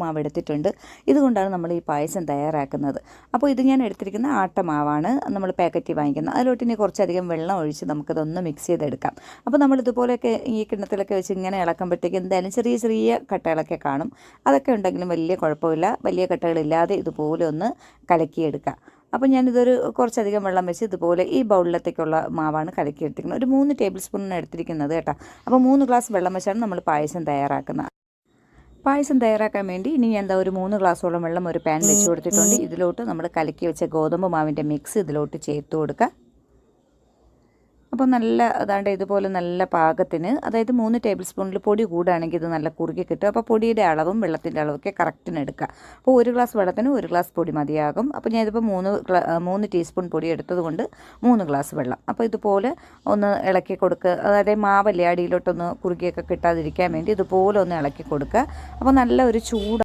മാവ് എടുത്തിട്ടുണ്ട്. ഇതുകൊണ്ടാണ് നമ്മൾ ഈ പായസം തയ്യാറാക്കുന്നത്. അപ്പോൾ ഇത് ഞാൻ എടുത്തിരിക്കുന്ന ആട്ടമാവാണ്, നമ്മൾ പാക്കറ്റിൽ വാങ്ങിക്കുന്നത്. അതിലോട്ട് ഇനി കുറച്ചധികം വെള്ളം ഒഴിച്ച് നമുക്കതൊന്ന് മിക്സ് ചെയ്തെടുക്കാം. അപ്പോൾ നമ്മളിതുപോലെയൊക്കെ ഈ കിണ്ണത്തിലൊക്കെ വെച്ച് ഇങ്ങനെ ഇളക്കുമ്പോഴത്തേക്ക് എന്തായാലും ചെറിയ ചെറിയ കട്ടകളൊക്കെ കാണും. അതൊക്കെ ഉണ്ടെങ്കിലും വലിയ കുഴപ്പമില്ല. വലിയ കട്ടകളില്ലാതെ ഇതുപോലെ ഒന്ന് കലക്കിയെടുക്കുക. അപ്പോൾ ഞാനിതൊരു കുറച്ചധികം വെള്ളം വെച്ച് ഇതുപോലെ ഈ ബൗളിലത്തേക്കുള്ള മാവാണ് കലക്കിയെടുത്തിരിക്കുന്നത്. ഒരു 3 ടേബിൾ സ്പൂണാണ് എടുത്തിരിക്കുന്നത് കേട്ടോ. അപ്പോൾ 3 ഗ്ലാസ് വെള്ളം വെച്ചാണ് നമ്മൾ പായസം തയ്യാറാക്കുന്നത്. പായസം തയ്യാറാക്കാൻ വേണ്ടി ഇനി ഞാൻ ഒരു 3 ഗ്ലാസോളം വെള്ളം ഒരു പാൻ വെച്ച് കൊടുത്തിട്ടുണ്ട്. ഇതിലോട്ട് നമ്മൾ കലക്കി വെച്ച ഗോതമ്പ് മാവിൻ്റെ മിക്സ് ഇതിലോട്ട് ചേർത്ത് കൊടുക്കുക. അപ്പോൾ അതാണ്ട് ഇതുപോലെ നല്ല പാകത്തിന്, അതായത് 3 ടേബിൾ സ്പൂണിൽ പൊടി കൂടുകയാണെങ്കിൽ ഇത് നല്ല കുറുകി കിട്ടും. അപ്പോൾ പൊടിയുടെ അളവും വെള്ളത്തിൻ്റെ അളവൊക്കെ കറക്റ്റിന് എടുക്കുക. അപ്പോൾ 1 ഗ്ലാസ് വെള്ളത്തിന് 1 ഗ്ലാസ് പൊടി മതിയാകും. അപ്പോൾ ഞാനിതിപ്പോൾ 3 ടീസ്പൂൺ പൊടി എടുത്തത് കൊണ്ട് 3 ഗ്ലാസ് വെള്ളം. അപ്പോൾ ഇതുപോലെ ഒന്ന് ഇളക്കി കൊടുക്കുക. അതായത് മാവല്ലേ അടിയിലോട്ടൊന്ന് കുറുകിയൊക്കെ കിട്ടാതിരിക്കാൻ വേണ്ടി ഇതുപോലെ ഒന്ന് ഇളക്കി കൊടുക്കുക. അപ്പോൾ നല്ല ഒരു